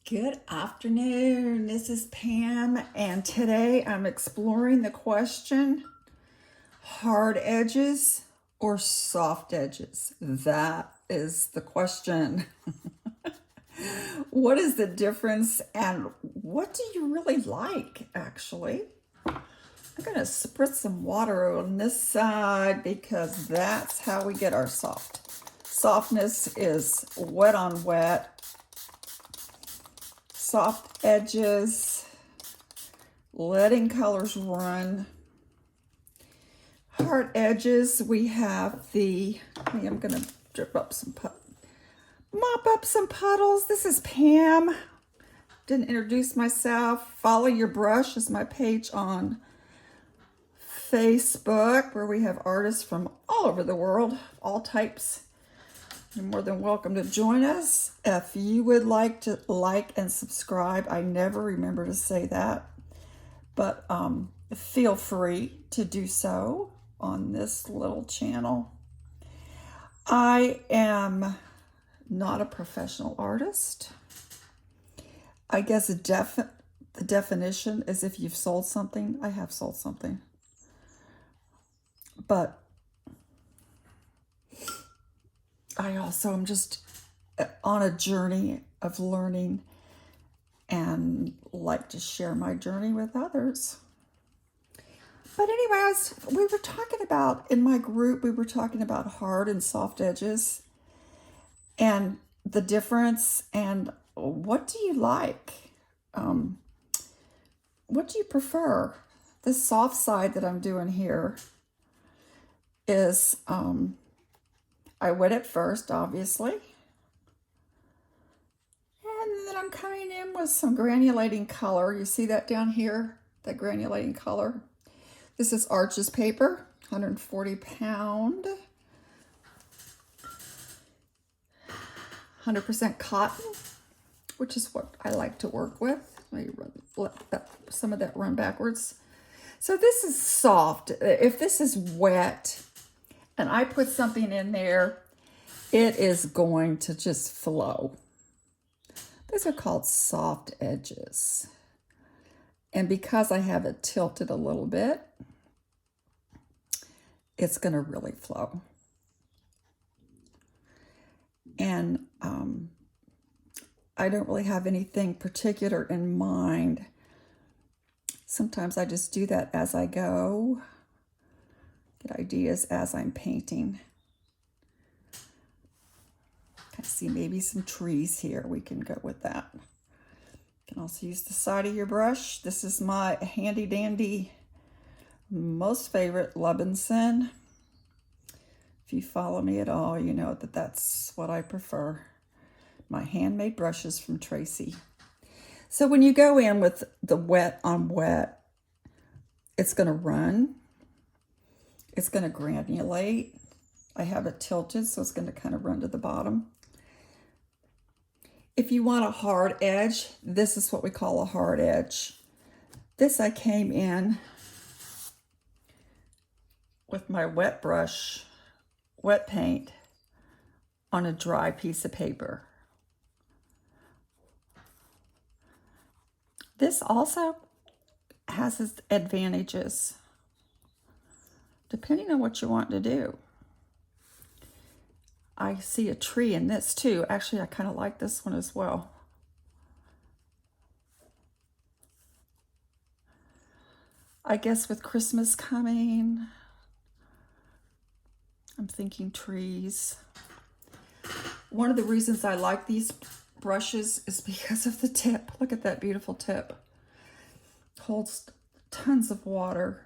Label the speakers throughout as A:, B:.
A: Good afternoon, this is Pam, and today I'm exploring the question, hard edges or soft edges? That is the question. What is the difference and what do you really like, actually? I'm going to spritz some water on this side because that's how we get our soft. Softness is wet on wet. Soft edges, letting colors run. Hard edges, we have I'm gonna mop up some puddles. This is Pam. Didn't introduce myself. Follow Your Brush is my page on Facebook where we have artists from all over the world, all types. You're more than welcome to join us. If you would like to like and subscribe, I never remember to say that, but feel free to do so on this little channel. I am not a professional artist. I guess the definition is if you've sold something. I have sold something. But I also am just on a journey of learning and like to share my journey with others. But anyway, we were talking about, in my group, we were talking about hard and soft edges and the difference and what do you like? What do you prefer? The soft side that I'm doing here is, I wet it first, obviously. And then I'm coming in with some granulating color. You see that down here? That granulating color. This is Arches paper, 140 pound. 100% cotton, which is what I like to work with. Let me let some of that run backwards. So this is soft. If this is wet, and I put something in there, it is going to just flow. These are called soft edges. And because I have it tilted a little bit, it's going to really flow. And I don't really have anything particular in mind. Sometimes I just do that as I go. Get ideas as I'm painting. I see maybe some trees here. We can go with that. You can also use the side of your brush. This is my handy dandy, most favorite Levinson. If you follow me at all, you know that that's what I prefer. My handmade brushes from Tracy. So when you go in with the wet on wet, it's going to run. It's going to granulate. I have it tilted, so it's going to kind of run to the bottom. If you want a hard edge, this is what we call a hard edge. This I came in with my wet brush, wet paint, on a dry piece of paper. This also has its advantages, depending on what you want to do. I see a tree in this too. Actually, I kind of like this one as well. I guess with Christmas coming, I'm thinking trees. One of the reasons I like these brushes is because of the tip. Look at that beautiful tip. Holds tons of water,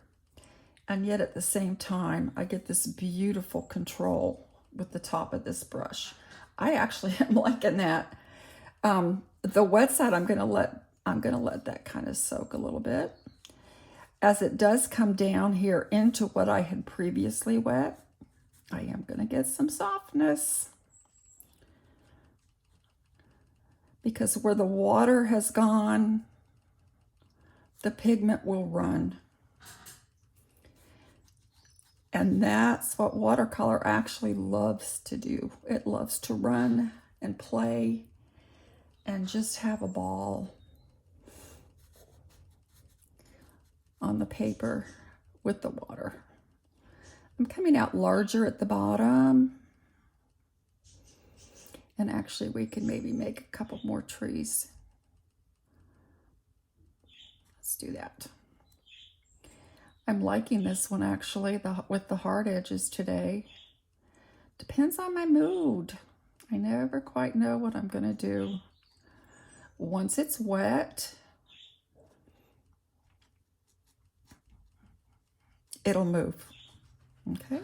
A: and yet at the same time, I get this beautiful control with the top of this brush. I actually am liking that. The wet side, I'm gonna let that kind of soak a little bit. As it does come down here into what I had previously wet, I am gonna get some softness. Because where the water has gone, the pigment will run. And that's what watercolor actually loves to do. It loves to run and play and just have a ball on the paper with the water. I'm coming out larger at the bottom. And actually we can maybe make a couple more trees. Let's do that. I'm liking this one actually, with the hard edges today. Depends on my mood. I never quite know what I'm gonna do. Once it's wet, it'll move. Okay,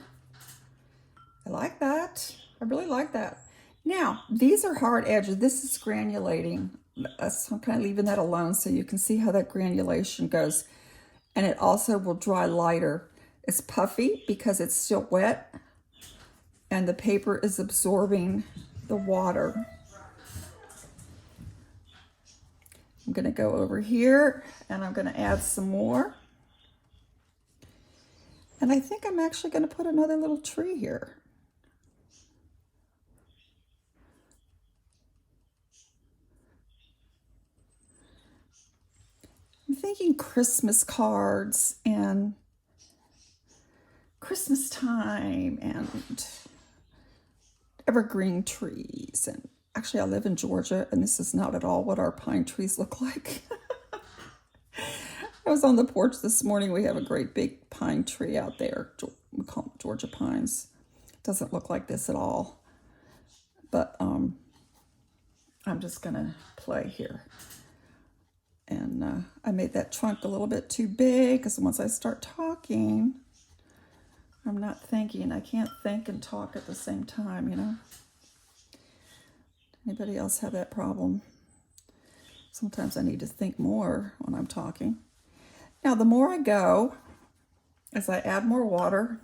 A: I like that. I really like that. Now, these are hard edges. This is granulating. So I'm kind of leaving that alone so you can see how that granulation goes. And it also will dry lighter. It's puffy because it's still wet and the paper is absorbing the water. I'm gonna go over here and I'm gonna add some more. And I think I'm actually gonna put another little tree here. I'm thinking Christmas cards and Christmas time and evergreen trees. And actually I live in Georgia and this is not at all what our pine trees look like. I was on the porch this morning. We have a great big pine tree out there. We call them Georgia pines. It doesn't look like this at all. But I'm just gonna play here. And I made that trunk a little bit too big because once I start talking, I'm not thinking. I can't think and talk at the same time, you know. Anybody else have that problem? Sometimes I need to think more when I'm talking. Now, the more I go, as I add more water,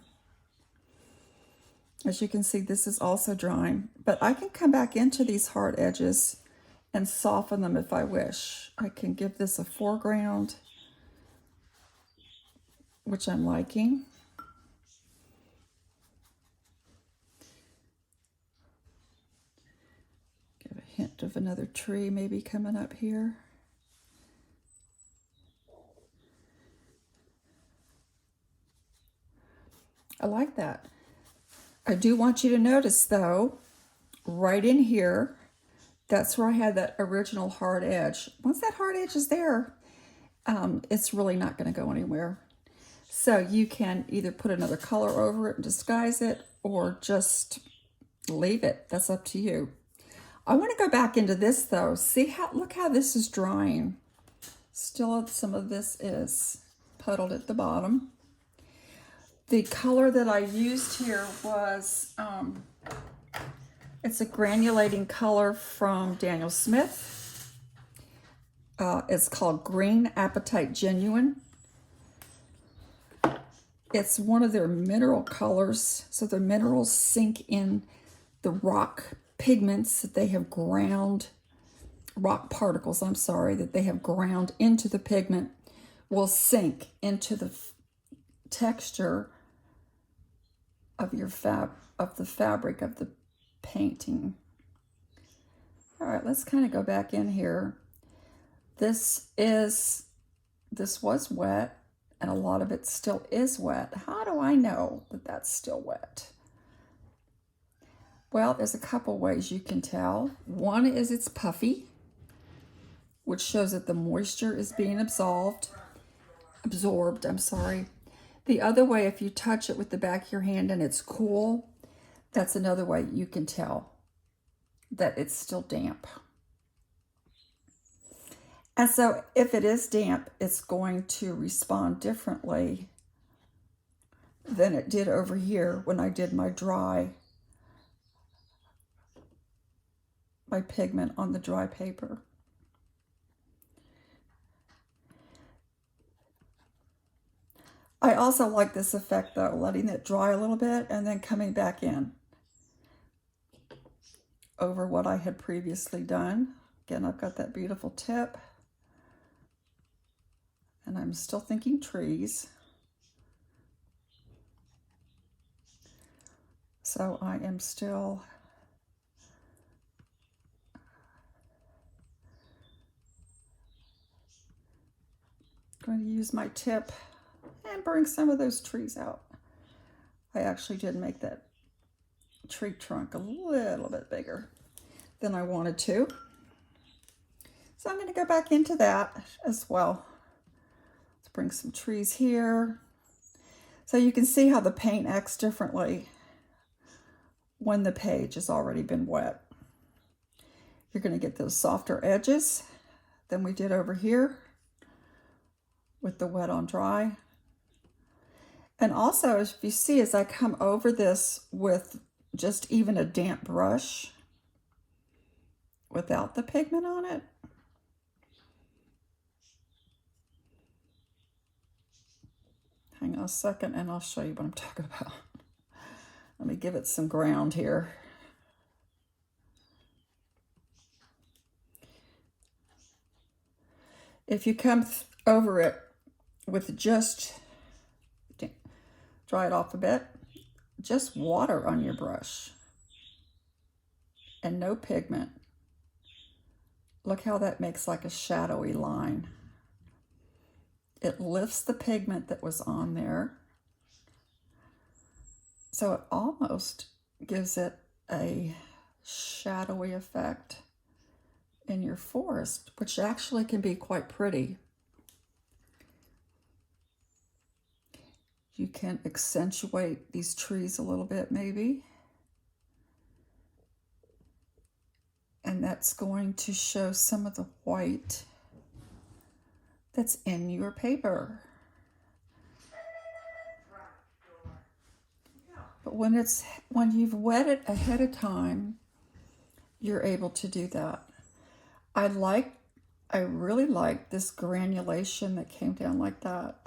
A: as you can see, this is also drying, but I can come back into these hard edges and soften them if I wish. I can give this a foreground, which I'm liking. Give a hint of another tree maybe coming up here. I like that. I do want you to notice though, right in here, that's where I had that original hard edge. Once that hard edge is there, it's really not going to go anywhere. So you can either put another color over it and disguise it, or just leave it. That's up to you. I want to go back into this though. Look how this is drying. Still some of this is puddled at the bottom. The color that I used here was, it's a granulating color from Daniel Smith. It's called Green Apatite Genuine. It's one of their mineral colors. So the minerals sink in the rock pigments that they have ground, rock particles, I'm sorry, that they have ground into the pigment will sink into the texture of your the fabric of the painting. All right, let's kind of go back in here. This was wet, and a lot of it still is wet. How do I know that that's still wet? Well, there's a couple ways you can tell. One is it's puffy, which shows that the moisture is being absorbed, I'm sorry. The other way, if you touch it with the back of your hand and it's cool, that's another way you can tell that it's still damp. And so if it is damp, it's going to respond differently than it did over here when I did my pigment on the dry paper. I also like this effect though, letting it dry a little bit and then coming back in over what I had previously done. Again, I've got that beautiful tip. And I'm still thinking trees. So I am still going to use my tip and bring some of those trees out. I actually did make that tree trunk a little bit bigger than I wanted to. So I'm going to go back into that as well. Let's bring some trees here. So you can see how the paint acts differently when the page has already been wet. You're going to get those softer edges than we did over here with the wet on dry. And also, as you see, as I come over this with just even a damp brush without the pigment on it, hang on a second and I'll show you what I'm talking about. Let me give it some ground here. If you come over it with just, dry it off a bit, just water on your brush and no pigment. Look how that makes like a shadowy line. It lifts the pigment that was on there. So it almost gives it a shadowy effect in your forest, which actually can be quite pretty. You can accentuate these trees a little bit maybe. And that's going to show some of the white that's in your paper. But when you've wet it ahead of time, you're able to do that. I really like this granulation that came down like that.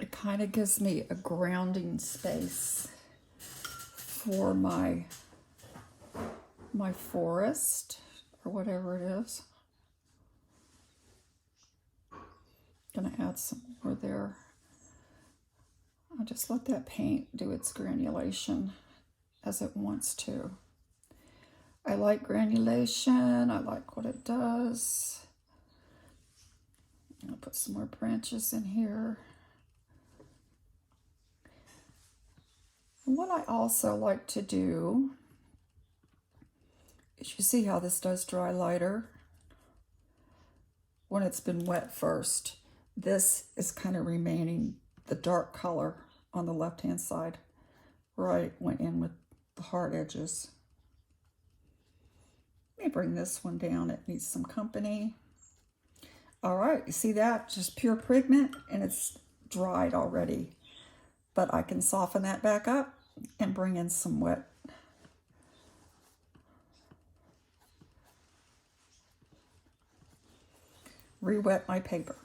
A: It kind of gives me a grounding space for my forest or whatever it is. Gonna add some more there. I'll just let that paint do its granulation as it wants to. I like granulation. I like what it does. I'll put some more branches in here. And what I also like to do is, you see how this does dry lighter when it's been wet first. This is kind of remaining the dark color on the left-hand side where I went in with the hard edges. Let me bring this one down. It needs some company. All right, you see that? Just pure pigment, and it's dried already. But I can soften that back up and bring in some wet. Re-wet my paper.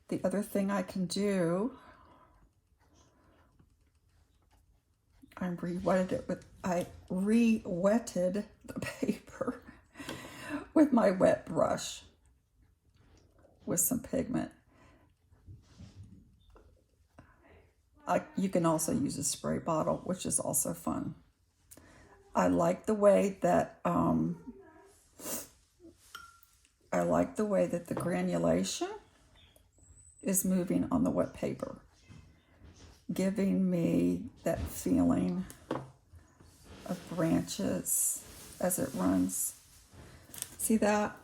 A: The other thing I can do, I re-wetted the paper with my wet brush with some pigment. You can also use a spray bottle, which is also fun. I like the way that the granulation is moving on the wet paper, giving me that feeling of branches as it runs. See that?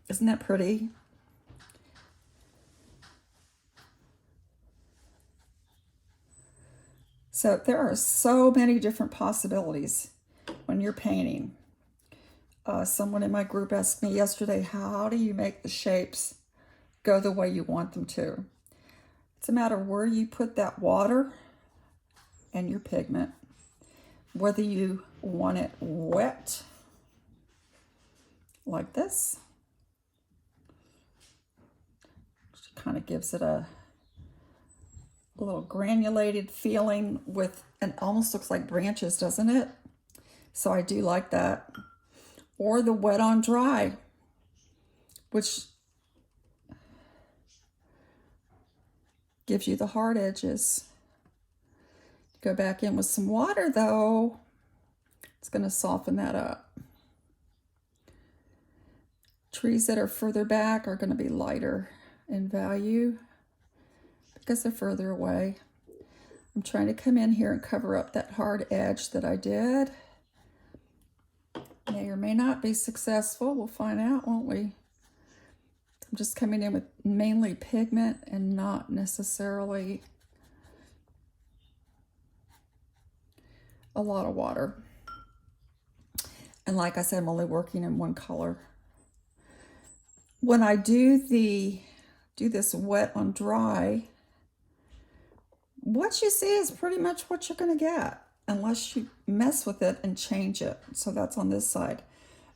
A: Isn't that pretty? So there are so many different possibilities when you're painting. Someone in my group asked me yesterday, how do you make the shapes go the way you want them to? It's a matter of where you put that water and your pigment, whether you want it wet like this, which kind of gives it a little granulated feeling with, and almost looks like branches, doesn't it? So I do like that. Or the wet on dry, which gives you the hard edges. Go back in with some water though. It's going to soften that up. Trees that are further back are going to be lighter in value because they're further away. I'm trying to come in here and cover up that hard edge that I did. May or may not be successful. We'll find out, won't we? I'm just coming in with mainly pigment and not necessarily a lot of water. And like I said, I'm only working in one color. When I do this wet on dry, what you see is pretty much what you're going to get, unless you mess with it and change it. So that's on this side.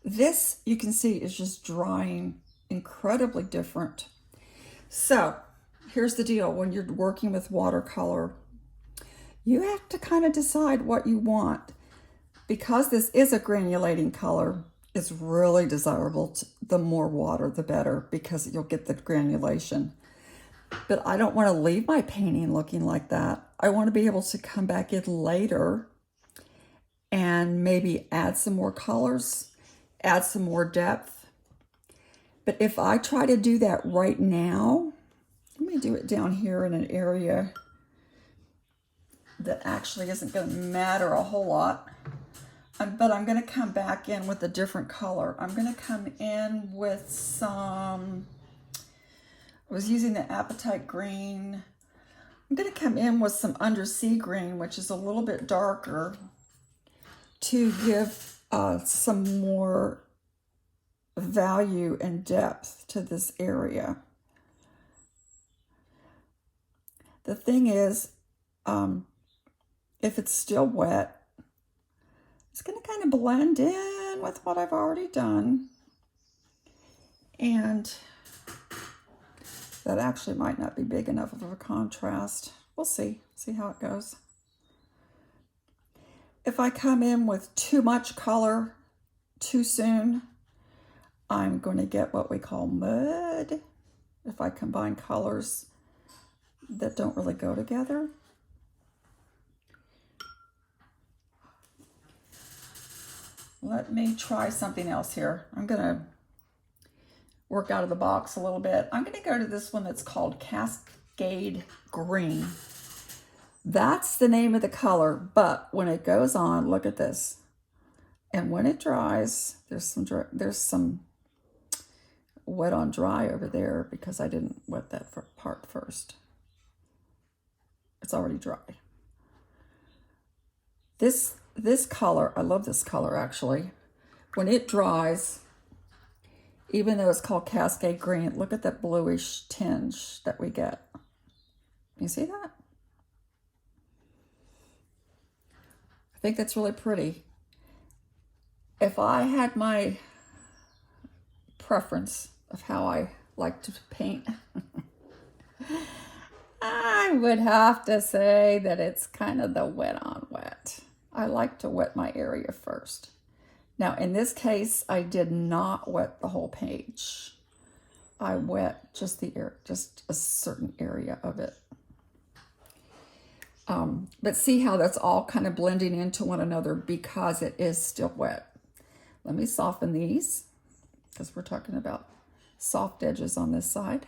A: This, you can see, is just drying incredibly different. So here's the deal. When you're working with watercolor, you have to kind of decide what you want. Because this is a granulating color, it's really desirable. The more water, the better, because you'll get the granulation. But I don't want to leave my painting looking like that. I want to be able to come back in later and maybe add some more colors, add some more depth. But if I try to do that right now, let me do it down here in an area that actually isn't going to matter a whole lot. But I'm going to come back in with a different color. I'm going to come in with some, I was using the Apatite Green. I'm going to come in with some Undersea Green, which is a little bit darker, to give some more value and depth to this area. The thing is, if it's still wet, it's going to kind of blend in with what I've already done. And that actually might not be big enough of a contrast. We'll see how it goes. If I come in with too much color too soon, I'm going to get what we call mud. If I combine colors that don't really go together. Let me try something else here. I'm going to work out of the box a little bit. I'm going to go to this one that's called Cascade Green. That's the name of the color, but when it goes on, look at this. And when it dries, there's some wet on dry over there because I didn't wet that part first. It's already dry. This color, I love this color actually. When it dries, even though it's called Cascade Green, look at that bluish tinge that we get. You see that? I think that's really pretty. If I had my preference of how I like to paint, I would have to say that it's kind of the wet on wet. I like to wet my area first. Now, in this case, I did not wet the whole page. I wet just a certain area of it. But see how that's all kind of blending into one another because it is still wet. Let me soften these because we're talking about soft edges on this side.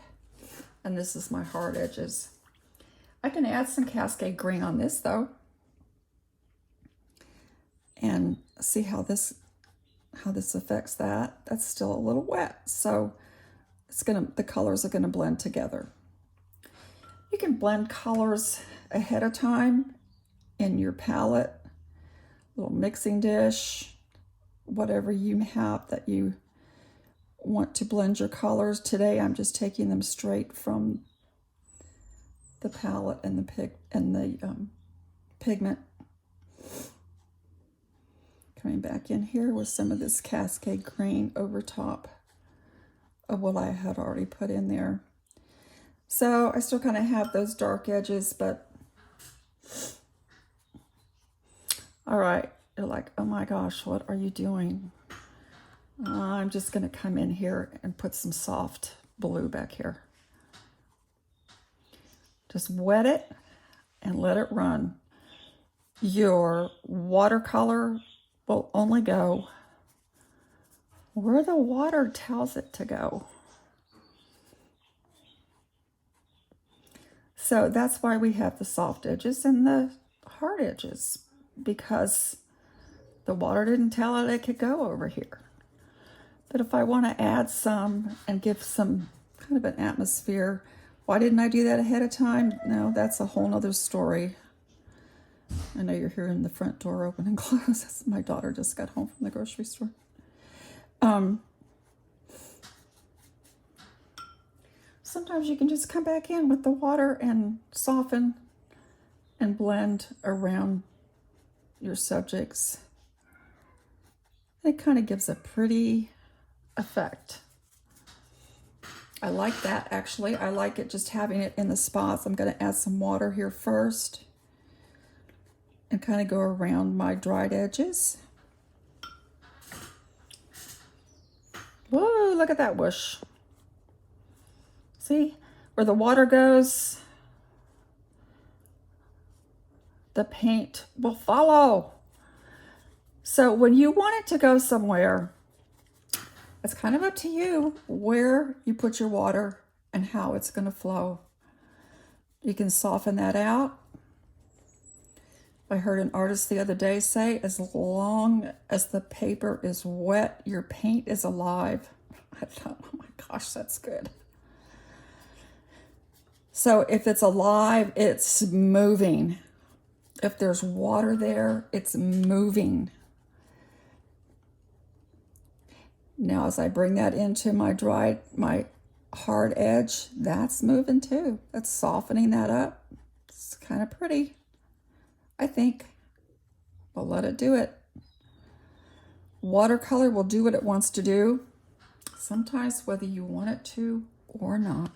A: And this is my hard edges. I can add some Cascade Green on this though. And see how this affects that. That's still a little wet, so the colors are gonna blend together. You can blend colors ahead of time in your palette, little mixing dish, whatever you have that you want to blend your colors. Today I'm just taking them straight from the palette and the pigment. Coming back in here with some of this Cascade Green over top of what I had already put in there. So I still kind of have those dark edges, but all right, you're like, oh my gosh, what are you doing? I'm just going to come in here and put some soft blue back here. Just wet it and let it run. Your watercolor will only go where the water tells it to go. So that's why we have the soft edges and the hard edges, because the water didn't tell it could go over here. But if I want to add some and give some kind of an atmosphere, why didn't I do that ahead of time? No, that's a whole nother story. I know you're hearing the front door open and close. My daughter just got home from the grocery store. Sometimes you can just come back in with the water and soften and blend around your subjects. It kind of gives a pretty effect. I like that, actually. I like it just having it in the spots. I'm going to add some water here first and kind of go around my dried edges. Whoa, look at that whoosh. See, where the water goes, the paint will follow. So when you want it to go somewhere, it's kind of up to you where you put your water and how it's going to flow. You can soften that out. I heard an artist the other day say, as long as the paper is wet, your paint is alive. I thought, oh my gosh, that's good. So if it's alive, it's moving. If there's water there, it's moving. Now, as I bring that into my hard edge, that's moving too. That's softening that up. It's kind of pretty, I think. We'll let it do it. Watercolor will do what it wants to do, sometimes whether you want it to or not.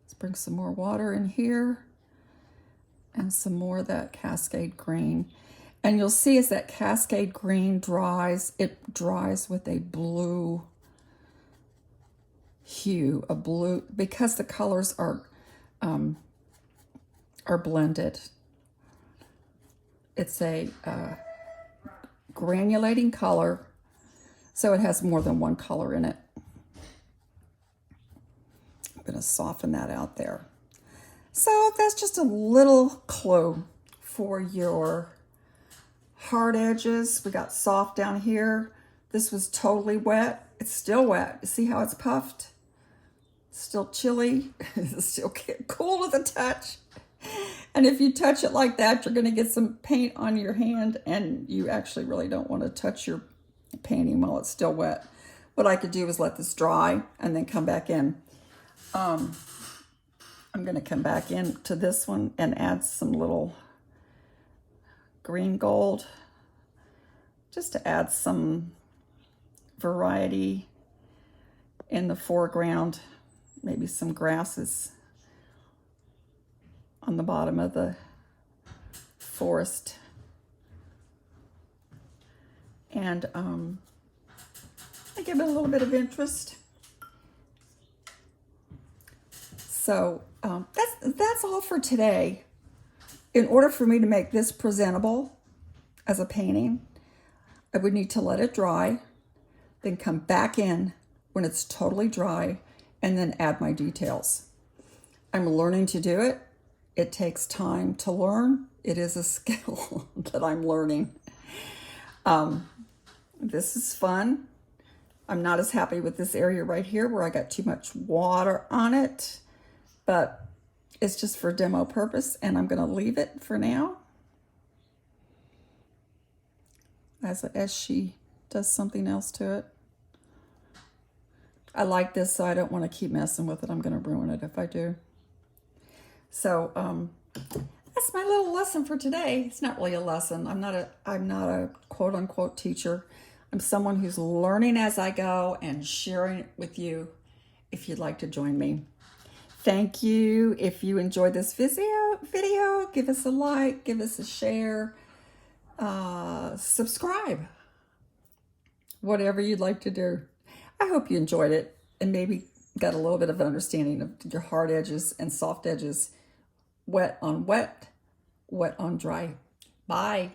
A: Let's bring some more water in here and some more of that Cascade green. And you'll see as that Cascade green dries, it dries with a blue hue, a blue, because the colors are blended. It's a granulating color, so it has more than one color in it. I'm going to soften that out there. So that's just a little clue for your hard edges. We got soft down here. This was totally wet. It's still wet. You see how it's puffed? Still chilly. It's still cool to the touch. And if you touch it like that, you're going to get some paint on your hand, and you actually really don't want to touch your painting while it's still wet. What I could do is let this dry and then come back in. I'm going to come back into this one and add some little green gold, just to add some variety in the foreground. Maybe some grasses on the bottom of the forest. And I give it a little bit of interest. So that's all for today. In order for me to make this presentable as a painting, I would need to let it dry, then come back in when it's totally dry, and then add my details. I'm learning to do it. It takes time to learn. It is a skill that I'm learning. This is fun. I'm not as happy with this area right here where I got too much water on it, but it's just for demo purpose, and I'm going to leave it for now as she does something else to it. I like this, so I don't want to keep messing with it. I'm going to ruin it if I do. So that's my little lesson for today. It's not really a lesson. I'm not a quote unquote teacher. I'm someone who's learning as I go and sharing it with you if you'd like to join me. Thank you. If you enjoyed this video, give us a like, give us a share, subscribe, whatever you'd like to do. I hope you enjoyed it and maybe got a little bit of an understanding of your hard edges and soft edges, wet on wet, wet on dry. Bye.